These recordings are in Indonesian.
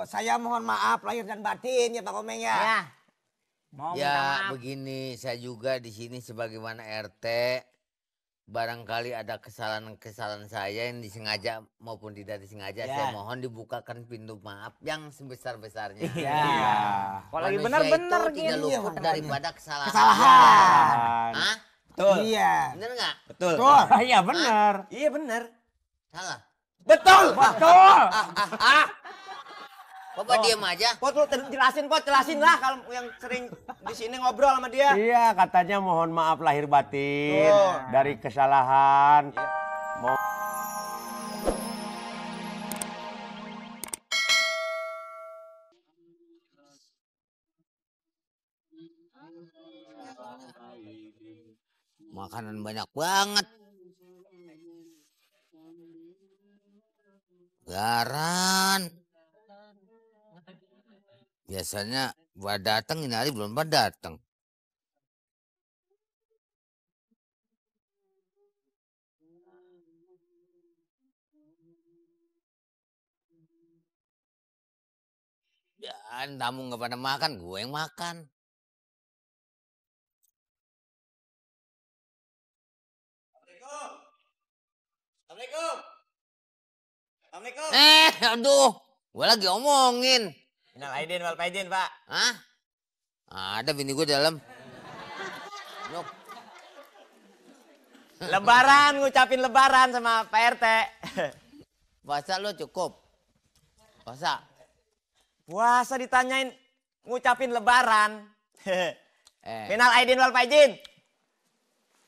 saya mohon maaf lahir dan batin ya Pak Komeng ya. Ya. Mau minta maaf. Begini, saya juga di sini sebagaimana RT. Barangkali ada kesalahan saya yang disengaja maupun tidak disengaja. Saya mohon dibukakan pintu maaf yang sebesar-besarnya. Iya. Kalau lagi benar-benar tidak luput daripada kesalahan. Hah? Betul. Iya. Bener nggak? Betul. Iya benar. Iya benar. Salah. Betul. Betul. Bapak diem aja. Pot lu jelasin lah kalau yang sering di sini ngobrol sama dia. Iya, katanya mohon maaf lahir batin dari kesalahan. Makanan banyak banget. Garan. Biasanya buat datang ini hari belum pada datang. Dan tamu nggak pada makan, gue yang makan. Assalamualaikum. Assalamualaikum. Aduh, gue lagi omongin. Minal aidin wal faizin, Pak. Hah? Ada bini gue dalam. Nuk. Lebaran, ngucapin lebaran sama Pak RT. Puasa lo cukup? Puasa? Puasa ditanyain ngucapin lebaran. Minal aidin wal faizin.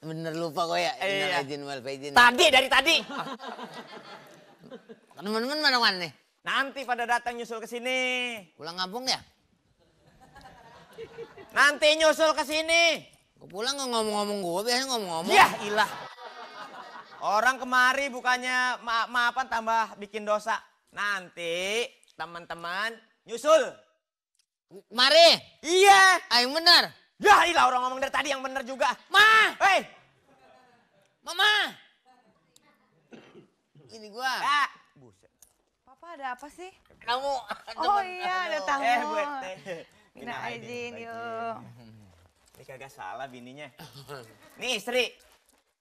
Bener lupa kok ya? Minal aidin wal faizin. Dari tadi. Temen-temen mana nih? Nanti pada datang nyusul ke sini. Pulang kampung ya? Nanti nyusul ke sini. Gue pulang nggak ngomong-ngomong gue, biasanya ngomong-ngomong. Ya ilah. Orang kemari bukannya maaf-maafan tambah bikin dosa. Nanti teman-teman nyusul. Mari. Iya. Yang bener. Ya ilah, orang ngomong dari tadi yang bener juga. Ma. Hei. Mama. Ini gua. Ya. Buset. Papa ada apa sih? Kamu. Oh iya, ada tamu. buat Minal aidin yuk. Ini kagak salah bininya. Nih istri.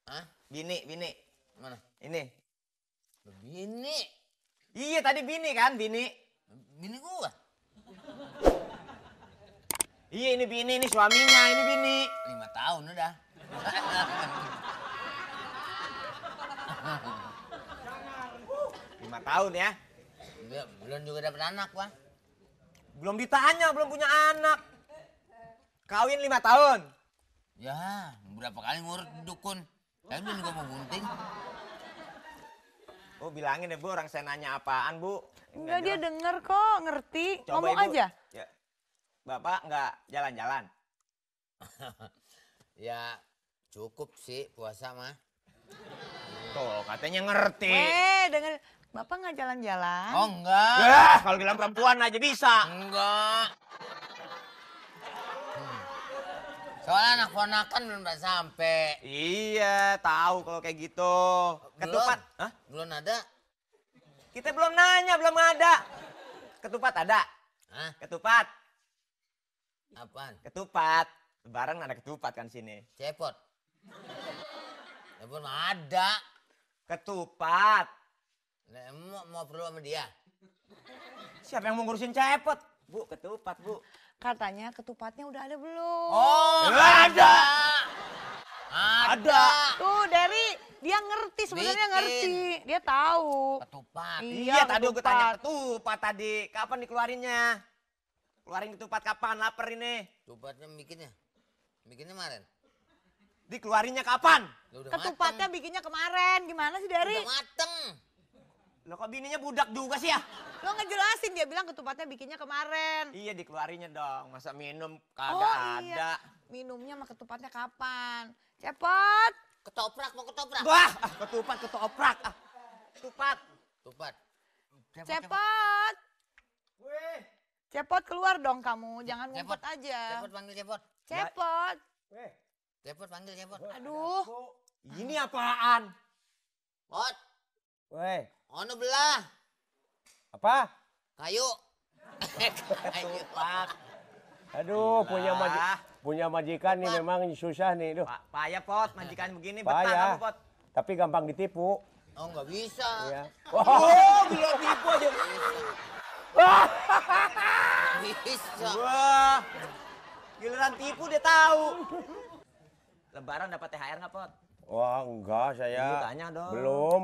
Hah? Bini. Mana? Ini. Bini. Iya tadi bini kan, bini. Bini gua. Iya ini bini, ini suaminya, ini bini. 5 tahun udah. Lima tahun ya. Belum juga dapet anak, Pak. Belum ditanya, belum punya anak. Kawin 5 tahun. Ya, berapa kali ngurut dukun. Tapi belum gua mau gunting. Bu bilangin deh Bu, orang saya nanya apaan Bu. Enggak, dia denger kok, ngerti. Coba, Ngomong Ibu. aja. Ya. Bapak nggak jalan-jalan? Ya, cukup sih puasa mah. Tuh, katanya ngerti. Denger. Bapak nggak jalan-jalan? Oh, enggak. Ya, kalau bilang perempuan aja bisa. Enggak. Soalnya anak ponakan belum sampai. Iya, tahu kalau kayak gitu. Ketupat? Hah? Belum ada. Kita belum nanya, belum ada. Ketupat ada? Hah? Ketupat? Apaan? Ketupat. Lebaran ada ketupat kan sini. Cepot. Cepot mah ada. Ketupat. Nah, mau perlu sama dia? Siapa yang mau ngurusin cepot? Bu, ketupat Bu. Katanya ketupatnya udah ada belum? Oh, ada. Ada. Tuh, Dery, dia ngerti, sebenarnya Bikin. ngerti. Dia tahu. Ketupat. Iya, tadi gue tanya ketupat. ketupat tadi. Kapan dikeluarinnya? Keluarin ketupat kapan? Lapar ini. Ketupatnya bikinnya? Bikinnya kemarin? Dikeluarinnya kapan? Lu udah Ketupatnya bikinnya kemarin. Gimana sih, Dery? Udah mateng. Loh kok bininya budak juga sih ya? Lo ngejelasin, dia bilang ketupatnya bikinnya kemarin. Iya dikeluarinnya dong. Masa minum kagak ada. Iya. Minumnya sama ketupatnya kapan? Cepet. Ketoprak, mau ketoprak? Wah, ketupat ketoprak. Ketupat. Ketupat. Cepet. Weh. Cepot keluar dong kamu. Jangan ngumpet Cepot. aja. Cepot panggil cepot. Cepot. Weh. Cepot panggil cepot. Aduh. Ini apaan? Pot, Weh, ono belah. apa? Kayu. Ketupat. Aduh, Lah. punya majikan nih memang susah nih. Duh, Payah Pot, majikan begini betah payah. kamu Pot. Tapi gampang ditipu. Oh nggak bisa. Ya. Oh, gila tipu aja. Bisa. Wah. Giliran tipu dia tahu. Lebaran dapat THR nggak Pot? Wah, enggak Iya, saya. tanya dong.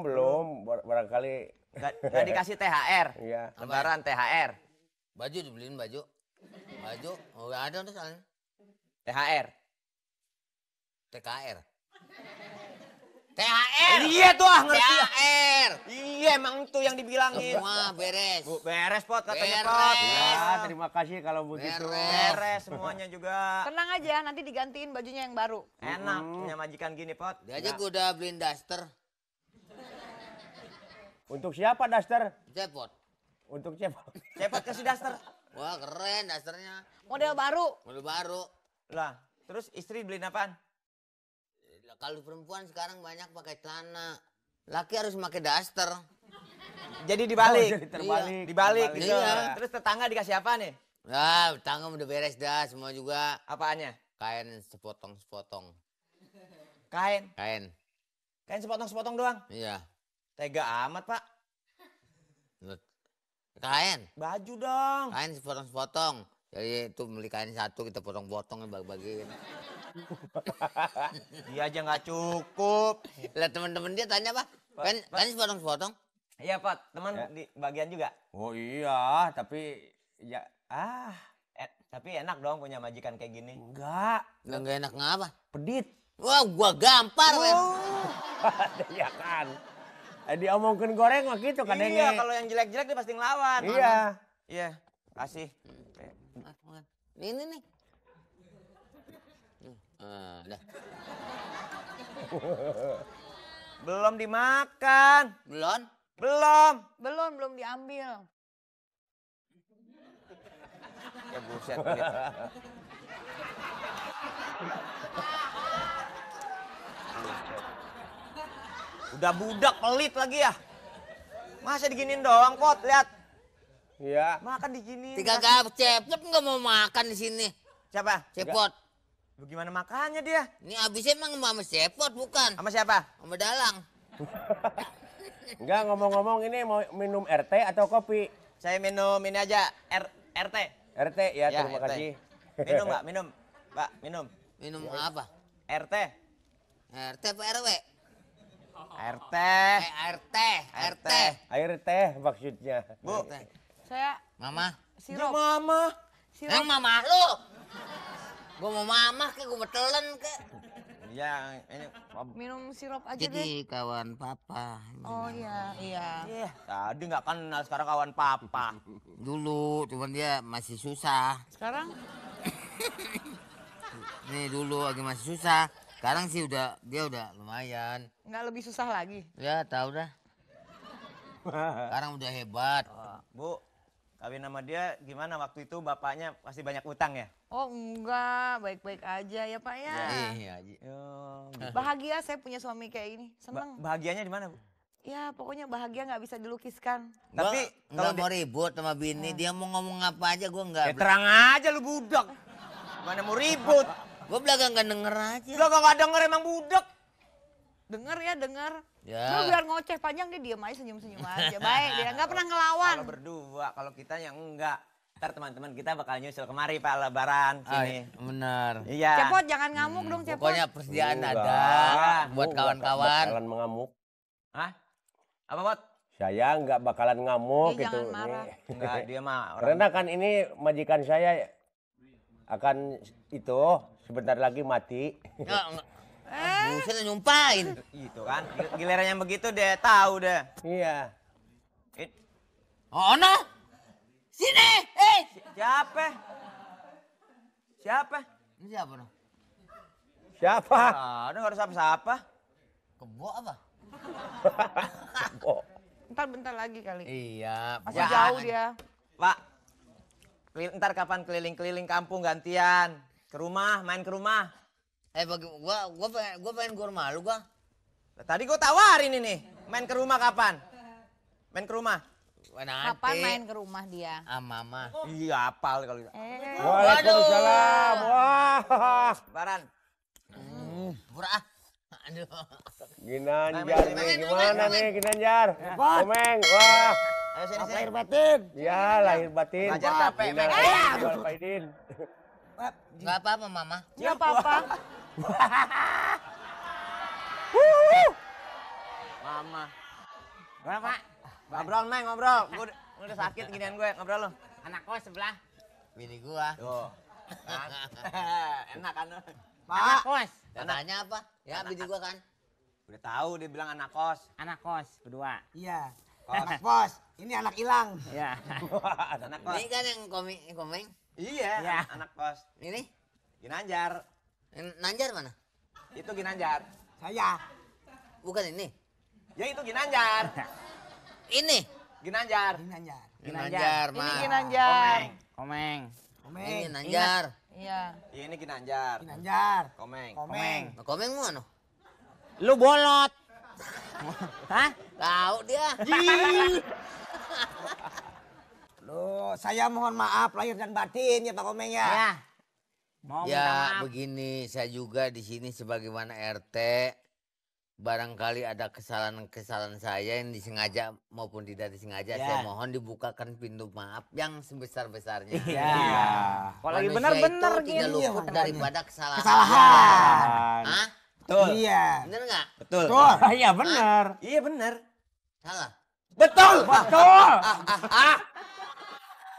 Belum. Barangkali. Nggak dikasih THR. Iya. Lebaran THR. Baju dibeliin baju. Baju. Oh nggak ada tuh soalnya. THR. TKR. THR. Iya tuh ngerti. THR. Iya emang itu yang dibilangin. Semua beres. Bu, beres Pot katanya Beres. Pot. Ya, terima kasih kalau begitu. Beres semuanya juga. Tenang aja, nanti digantiin bajunya yang baru. Enak punya majikan gini Pot. Dia aja gue udah beliin daster. Untuk siapa daster? Cepot. Untuk siapa? Cepet kasih daster. Wah keren dasternya. Model baru. Model baru. Lah, terus istri beliin apaan? Kalau perempuan sekarang banyak pakai celana. Laki harus pakai daster. Jadi dibalik. Oh, jadi terbalik. Dibalik gitu. Iya. Terus tetangga dikasih apa nih? Nah, tangan udah beres dah semua juga. Apaannya? Kain sepotong-sepotong. Kain. Kain. Kain sepotong-sepotong doang. Iya. Tega amat, Pak. Kain. Baju dong. Kain sepotong-sepotong. Jadi itu beli kain satu kita potong-potong bagi-bagiin. Dia aja nggak cukup. Lah teman-teman dia tanya apa? Kain sepotong-sepotong. Iya, Pak. Teman Ya. di bagian juga. Oh iya, tapi ya Tapi enak dong punya majikan kayak gini. enggak, Nggak enak ngapa? pedit. Wah, gua gampar, Wem. Ya kan. Diomongin goreng mah gitu kadang. Iya, kalau yang jelek-jelek dia pasti ngelawan. Iya. Iya, kasih. Ini nih. Dah. Belum dimakan. Belum? Belum. Belum diambil. Ya buset. Pelit. Udah budak pelit lagi ya. Masa diginin doang, Pot? Lihat. Iya. Makan diginin. Tiga gak cepot nggak mau makan di sini. Siapa? Cepot. Bagaimana makannya dia? Ini abisnya emang sama cepot bukan? Sama siapa? Sama dalang. Enggak, ngomong-ngomong ini mau minum RT atau kopi? Saya minum ini aja, RT. RT ya, Ya, terima RT. kasih. Minum Mbak, minum. Mbak, minum. Minum apa? RT. RT apa RW? RT. RT. RT. Air teh maksudnya. Bu. RT. Saya Mama. Dia sirup. mama. Sirup. Yang mama lu. Gua mau mama ke, gua betelen ke. Ya, ini. Minum sirup aja deh. Jadi kawan papa. Oh iya. Iya, tadi nggak kenal, sekarang kawan papa. Dulu, cuman dia masih susah. Sekarang Nih dulu lagi masih susah. Sekarang sih dia udah lumayan. nggak lebih susah lagi. Ya tahu dah. Sekarang udah hebat. Bu, kawin sama dia gimana waktu itu bapaknya pasti banyak utang ya? Oh enggak, baik-baik aja ya Pak ya. Iya, Ji. Bahagia saya punya suami kayak ini, seneng. Bahagianya di mana, Bu? Ya pokoknya bahagia nggak bisa dilukiskan. Tapi Gua kalau nggak mau ribut sama bini, dia mau ngomong apa aja gua nggak. ya terang aja lu budak. Mana mau ribut? Gua belakang nggak denger aja. Lu gak denger emang budak. Dengar ya dengar. Ya. Lu biar ngoceh panjang dia diem aja senyum-senyum aja. Baik dia nggak pernah ngelawan. Kalau berdua, kalau kita yang enggak. Ntar teman-teman kita bakal nyusul kemari Pak Lebaran sini. Benar. Iya. Cepot jangan ngamuk dong Cepot. Pokoknya persediaan Enggak. ada buat Enggak kawan-kawan. bakalan mengamuk. Hah? Apa, Pot? Saya nggak bakalan ngamuk Ih, gitu. jangan marah. Enggak, dia mah orang. Karena kan ini majikan saya akan itu sebentar lagi mati. Nggak, nggak. Buset nyumpain. Gitu kan. Giliran yang begitu deh tahu deh. Iya. Oh no. Sini. Siapa? Siapa? Ini siapa no? Siapa? Ada nggak ada siapa-siapa. Kebo apa? Oh, Bentar lagi kali. Iya. Masih Ya. jauh dia. Pak, ntar kapan keliling-keliling kampung gantian? Ke rumah, main ke rumah. Bagi gua pengen ke rumah lu gua. Tadi gue tawarin ini, main ke rumah kapan? Main ke rumah. nanti. Kapan main ke rumah dia? Ah, mama. Iya, apal kalau gitu. Waalaikumsalam. Wah. Baran. Pura. Aduh. Ginanjar nih, gimana nih Ginanjar? Komeng, wah. Ayo sini sini. Lahir batin. Ya lahir batin. Belajar capek, Minal Meng. aidin wal faidin. Enggak apa-apa, mama. Nggak apa-apa. Mama. Gimana, Pak? Ngobrol, Meng, ngobrol. Gue udah sakit ginian gue, ngobrol lo. Anak kos sebelah. Bini gua. Tuh. Kan? Enak kan? Anak kos. Katanya apa? Ya, bini gua kan. Udah tahu dia bilang anak kos. Anak kos berdua. Iya. Kos. Bos, ini anak hilang. Ya. Anak kos. Ini kan yang komeng. Iya, Ya. anak kos. Ini Ginanjar. Nanjar mana? Itu Ginanjar. Saya. Bukan ini. Ya itu Ginanjar. Ini. Ginanjar. Ini Nanjar. Nanjar, Ini mah. Ginanjar. Komeng. Ini Komeng. Nanjar. Iya. Iya, ini Ginanjar. Ini Nanjar. Komeng. Komeng. Nah, komeng mana? Lu bolot. Hah? Tahu dia. Loh, saya mohon maaf lahir dan batin ya Pak Komeng ya. Ya. Mau minta Ya maaf. begini, saya juga di sini sebagaimana RT, barangkali ada kesalahan-kesalahan saya yang disengaja maupun tidak disengaja, Ya. saya mohon dibukakan pintu maaf yang sebesar-besarnya. Iya. Kalau lagi Manusia bener-bener itu tidak gini. luput makanya. daripada kesalahan. Kesalahan. Hah? Betul. Iya. Bener nggak? Betul. Betul. Iya bener. Iya bener. Salah. Betul. Betul.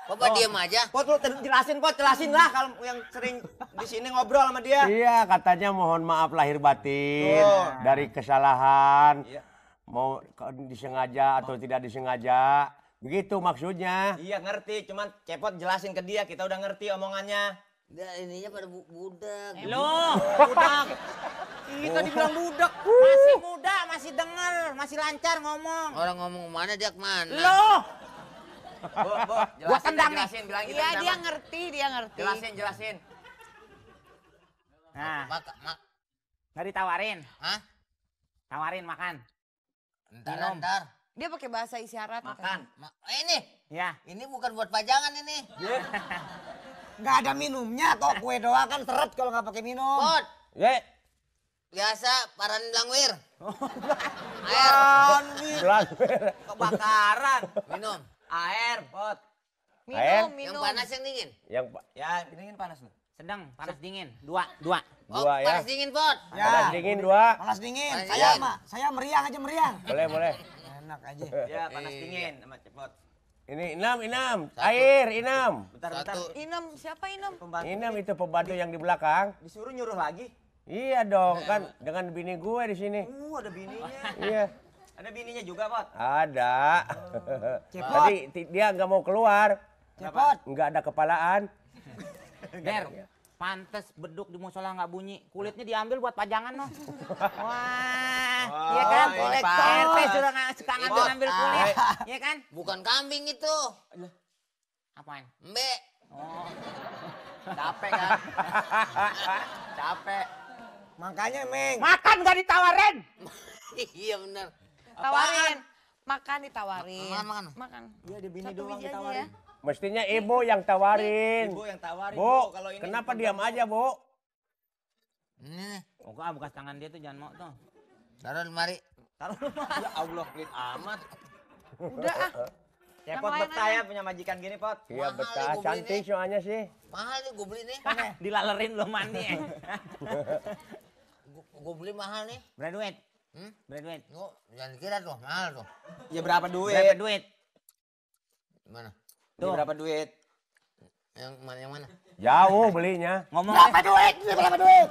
Bapak diam aja. Pot lu jelasin, Pot, jelasin lah kalau yang sering di sini ngobrol sama dia. Iya, katanya mohon maaf lahir batin Oh. dari kesalahan. Iya. Mau disengaja atau tidak disengaja. Begitu maksudnya. Iya ngerti, cuman Cepot jelasin ke dia, kita udah ngerti omongannya. Dia ininya pada budak. Loh. Budak. Kita dibilang budak. Masih muda, masih denger, masih lancar ngomong. Orang ngomong mana dia kemana? Loh. Bu, Gua jelasin, tendang nih. jelasin, bilang kita Iya, sama. dia ngerti, dia ngerti. Jelasin. Nah, Mak. nggak ditawarin. Hah? Tawarin makan. Ntar. Dia pakai bahasa isyarat. Makan. Ini. Ya. Ini bukan buat pajangan ini. Nggak ada minumnya kok kue doang kan seret kalau nggak pakai minum. Pot. Ya, Biasa paran langwir. Air. belas. Kebakaran. Minum. Air, Pot. Minum, Yang minum. panas yang dingin. Yang Ya, dingin panas lu. Sedang, panas dingin. Dua. Oh, Dua ya. panas dingin, Pot. Ya. panas dingin dua. Panas dingin. Panas Saya dingin. mah, saya meriang aja meriang. Boleh. Enak aja. Ya, panas Iya. dingin sama Cepot. Ini Inam. Satu. Air, Inam. Bentar. Satu. Inem, siapa Inem? Pembantu Inam ini itu pembantu yang di belakang. disuruh nyuruh lagi. Iya dong, kan dengan bini gue di sini. Ada bininya. Iya, Ada bininya juga, Pot. ada. Cepot. Tadi dia nggak mau keluar, Cepot. nggak ada kepalaan. Der, pantes beduk di musola nggak bunyi. Kulitnya diambil buat pajangan loh. Wah, iya kan? ini Kolektor. Pak. RT sudah suka ngambil kulit. Iya kan? Bukan kambing itu. Apaan? Mbe. Oh, Capek kan? Capek. Makanya Meng. makan nggak ditawarin. Iya benar. Tawarin. Makan ditawarin. Makan. Makan. Iya, ada bini Satu doang biji aja ditawarin. ya. Mestinya ibu yang tawarin. Ibu yang tawarin, Bu, kalau ini kenapa bukan diam kamu. aja, Bu? Ini nih. Oh, ah, bekas tangan dia tuh jangan mau tuh. Taruh lemari. Taruh lu, Mas. Ya Allah, pelit amat. Udah ah. Ya, Yang Pot, lain betah aja. ya punya majikan gini, Pot. Iya Mahal betah, nih, gua beli cantik nih. soalnya sih. Mahal nih gue beli nih. Dilalerin lo mandi. Gue beli mahal nih. Berapa duit? Hmm? Berapa duit? Gua jangan kira tuh, mahal tuh. Ya berapa Berapa duit? duit? Mana? Ya, berapa duit? Yang mana? Jauh belinya. Ngomong Berapa duit? Ini berapa duit?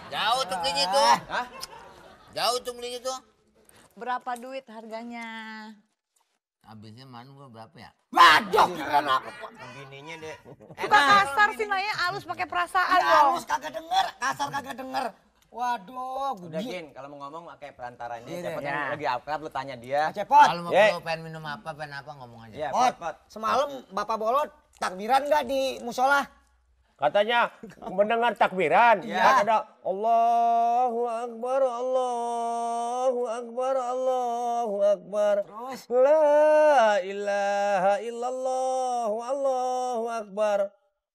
Jauh tuh belinya tuh. Hah? Jauh tuh belinya tuh. Berapa duit harganya? Habisnya mana gua berapa ya? Waduh, keren aku. Bininya deh. Suka kasar sih Naya, halus pakai perasaan Ya, dong. halus kagak denger, kasar kagak denger. Waduh, Udah, gudi. Gin, kalau mau ngomong pakai perantaranya. Iya, Cepot iya. yang lagi akrab, lu tanya dia. Cepot. Kalau mau Ye. pengen minum apa, pengen apa ngomong aja. Iya, Pot, Pot. semalam Bapak Bolot takbiran nggak di musola? Katanya mendengar takbiran, Iya. ada Allahu Akbar, Allahu Akbar, Allahu Akbar. Terus? La ilaha illallah, Allahu Akbar.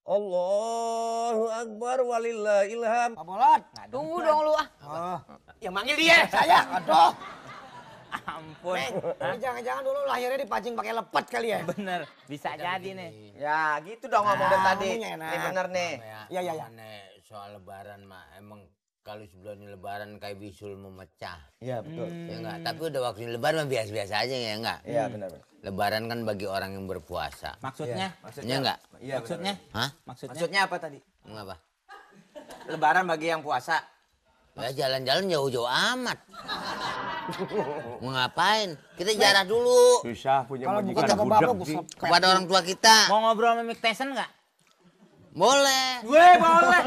Allahu Akbar walillahil hamd. Pak Bolot. Tunggu dong lu ah. Oh, Yang manggil dia. saya, aduh. Ampun. Ini jangan-jangan dulu lahirnya dipancing pakai lepet kali ya. Bener, bisa jadi nih. Ya gitu dong ngomong dari tadi. ngomongnya enak. Ini bener nih. Iya, iya, iya. Soal lebaran mah emang kalau sebelum lebaran kayak bisul memecah. Iya betul. Ya enggak, tapi udah waktunya lebaran mah biasa-biasa aja ya enggak? Iya benar. Lebaran kan bagi orang yang berpuasa. Maksudnya? Ya enggak? Iya, Maksudnya? Hah? Maksudnya? Maksudnya apa tadi? Mengapa? Lebaran bagi yang puasa. Ya jalan-jalan jauh-jauh amat. Mau ngapain? Kita jarah dulu Susah punya Kalau majikan bukan bapak-bapak, budak, gue Ji. kepada orang tua kita. Mau ngobrol sama Mick Tyson nggak? Boleh. Gue boleh.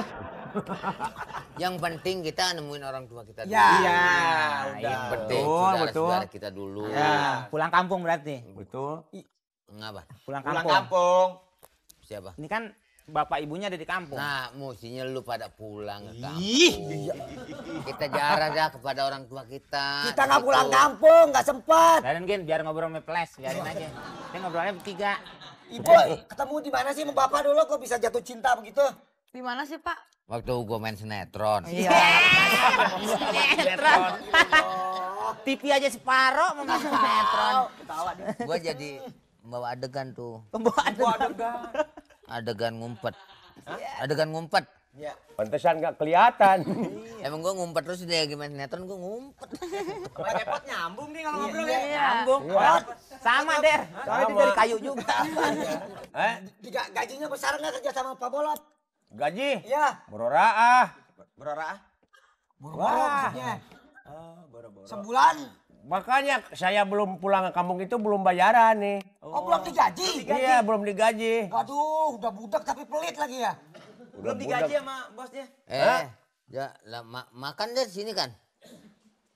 Yang penting kita nemuin orang tua kita dulu. Ya. Iya, Yang udah. penting Betul, saudara-saudara kita dulu. Ya, pulang kampung berarti. Betul. Ngapa? Pulang Pulang kampung. kampung. Siapa? Ini kan bapak ibunya ada di kampung. Nah, mestinya lu pada pulang ke kampung. Ih. Kita jarah dah kepada orang tua kita. Kita nggak Gitu. pulang kampung, nggak sempat. Dan Gin, biar ngobrol sama Flash, biarin aja. Kita ngobrolnya bertiga. Ibu, ketemu di mana sih sama bapak dulu kok bisa jatuh cinta begitu? Di mana sih Pak? Waktu gua main sinetron. Iya. Sinetron. TV aja separoh mau masuk sinetron. Gua jadi bawa adegan tuh. Bawa adegan. Adegan ngumpet. Adegan ngumpet. Ya. Pantesan nggak kelihatan. Emang gua ngumpet terus dia gimana sinetron gua ngumpet. Sama Cepot nyambung nih kalau ngobrol ya. Nyambung. Iya. Sama, Der. Soalnya itu Sama. dari kayu juga. Gajinya besar nggak kerja sama Pak Bolot? Gaji? Iya. Bororaah. Berora. Boro-boro maksudnya. Sebulan. Makanya saya belum pulang ke kampung itu belum bayaran nih. Oh, belum digaji? Iya, belum digaji. Waduh, udah budak tapi pelit lagi ya. Belum digaji sama bosnya. Ya, lah, makan deh di sini kan.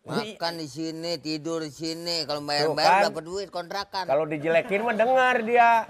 Makan di sini, tidur di sini. Kalau Tuh bayar-bayar kan. dapat duit kontrakan. Kalau dijelekin mah dengar dia.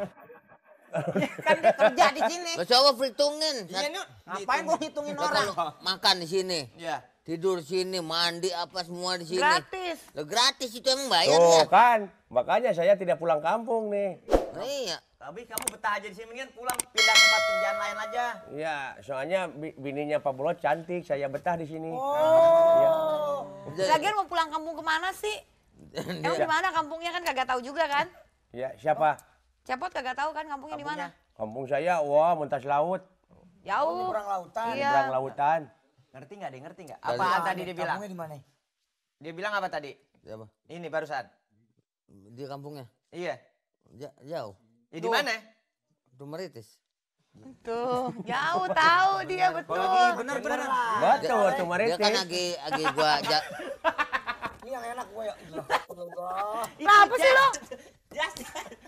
Kan dia kerja di sini. Lo coba perhitungin. Iya Nuk. Ngapain gua ngitungin Lo orang? kalau makan di sini, Iya. tidur di sini, mandi apa semua di sini. Gratis. Lo gratis itu emang bayar Tuh ya? kan. Makanya saya tidak pulang kampung nih. Iya. Tapi kamu betah aja di sini mendingan pulang pindah tempat kerjaan lain aja. Iya, soalnya bininya Pak Bolot cantik, saya betah di sini. Oh. Lagian mau pulang kampung kemana sih? Emang di mana kampungnya kan kagak tahu juga kan? Iya, siapa? Cepot kagak tahu kan kampungnya di mana? Kampung saya, wah, muntas laut, Jauh. Perang lautan. Iya. seberang lautan. Ngerti nggak? Dia ngerti nggak? Apaan tadi dia bilang? Kampungnya di mana? Dia bilang apa tadi? Siapa? Ini barusan. Di kampungnya? Iya. Jauh. Ya di mana? Itu Meritis. Tuh, jauh tahu dia betul. Bener bener. Betul, waktu Dia Maritis. kan lagi gua Ini yang enak gue ya. Kenapa sih lo?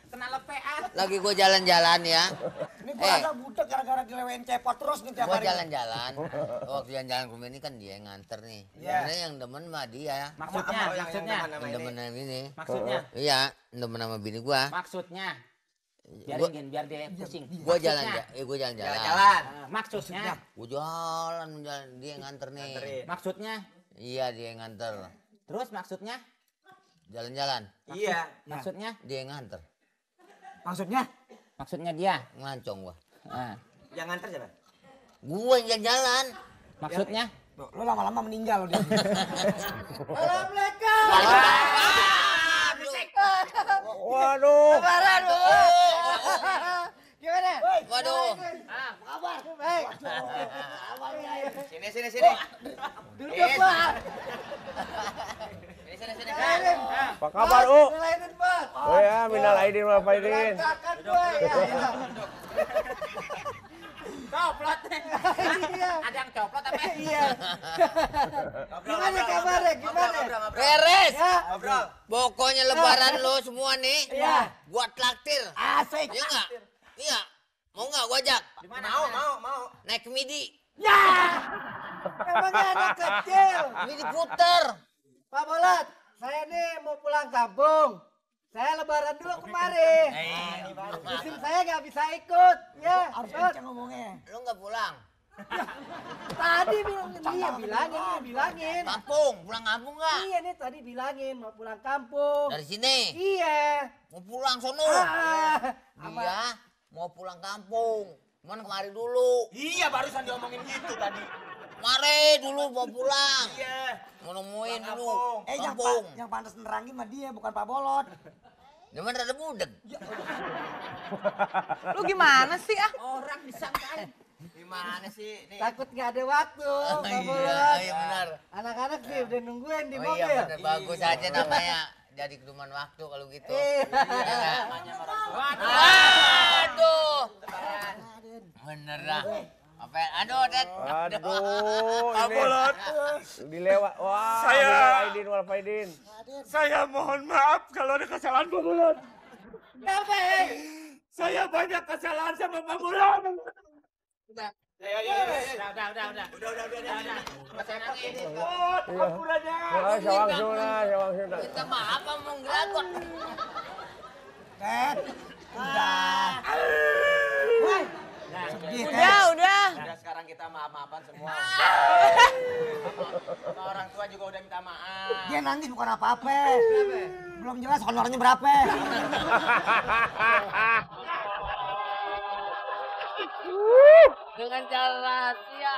Kena lepean. lagi gua jalan-jalan ya. Ini gue rasa budak gara-gara dilewain cepot terus nih tiap Gua hari. jalan-jalan. Waktu jalan-jalan ke rumah ini kan dia yang nganter nih. Sebenarnya yang demen mah dia. Maksudnya, Oh, maksudnya, Yang demen yang ini. maksudnya, Iya, demen sama bini gua. maksudnya. Biarin Gua- Gin, biar dia pusing. Gua Maksudnya. gua jalan-jalan. Jalan-jalan. Maksudnya, Gua jalan, dia yang nganter nih. Nganterin. maksudnya, Iya, dia yang nganter. terus maksudnya, Jalan-jalan, Iya. maksudnya, dia yang nganter. Maksudnya? maksudnya dia. Ngelancong gua. Nah, Yang nganter siapa? Gua yang jalan-jalan. maksudnya, Lo lama-lama meninggal lo dia. Waduh. Lebaran lu. Gimana? Waduh. Kabar? Sini sini sini. Duduk Pak. Sini sini sini. Apa kabar, U? Ngelainin Pak. Oh ya, minal aidin wal faizin. Kakak gue. coplat. Ada yang coplat apa? Iya. Gimana kabarnya? Gimana? Beres. Ngobrol. Pokoknya lebaran lo semua nih. Iya. Buat traktir. Asik. Iya enggak? Iya. Mau enggak gua ajak? Mau. Naik ke midi. Ya. Emangnya anak kecil. Midi puter. Pak Bolot, saya nih mau pulang kampung. Saya lebaran dulu kemarin. Istri saya nggak bisa ikut. Ya, harus kenceng ngomongnya. Lu nggak pulang? Tadi dia bilangin. Kampung, pulang kampung nggak? Iya nih tadi bilangin mau pulang kampung. Dari sini? Iya. Mau pulang sono? Dia mau pulang kampung. Cuman kemari dulu. Iya, barusan diomongin gitu tadi. Kemari dulu mau pulang. Iya. Mau nemuin dulu. Kampung. Yang pantas nerangin mah dia bukan Pak Bolot. Cuman rada budeg. Lu gimana sih ah? Orang disangkain. Gimana sih? Nih. Takut nggak ada waktu. Pak Iya, Bolot. iya benar. Anak-anak sih udah nungguin di Oh mobil. iya benar, bagus aja namanya. Jadi keduman waktu kalau gitu. Iya. Iya nggak? Aduh. Bener dah. Apa? Aduh, Dad. Aduh, Pak Bolot. dilewat. Wah, Saya- Aidin wal Faidin. Saya mohon maaf kalau ada kesalahan Pak Bolot. Kenapa? Saya banyak kesalahan sama Pak Bolot. Udah. Wah, sawang suna. Minta maaf apa mau ngelagot? Dad. Udah. Udah. Udah sekarang kita maaf-maafan semua. Sama orang tua juga udah minta maaf. Dia nangis bukan apa-apa. Belum jelas honornya berapa. Dengan cara rahasia.